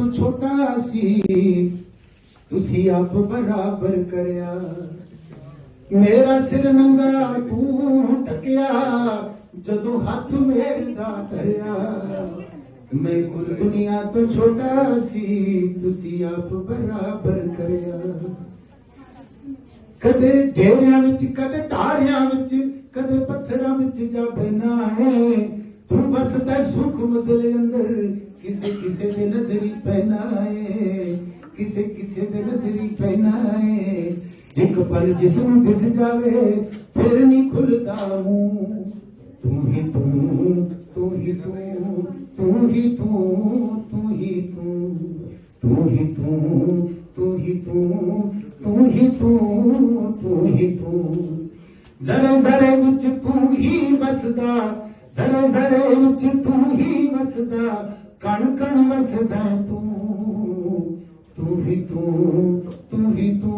तो छोटा सी तुसी आप बराबर करया। मेरा सिर नंगा तू टकिया जदों हाथ मेरे दा धरिया। मैं कुल दुनिया तो छोटा सी तुसी आप बराबर करया। कदे ढेरियां विच कदे ढारियां विच कदे पत्थरां विच जा बैना है। तू बसदा सुख मदले अंदर किसे किसे दे नजरी पैना है। किसे किसे दे नजरी पैना है। एक पल जिसम दिस जावे फिर नहीं खुलता मुंह। तू ही तू तू ही तू तू ही तू तू ही तू तू ही तू तू ही तू तू ही तू तू ही तू। जरे जरे विच तू ही बसदा जरे जरे विच तू ही बसदा कण कण वसदा तू। तू ही तू तू ही तू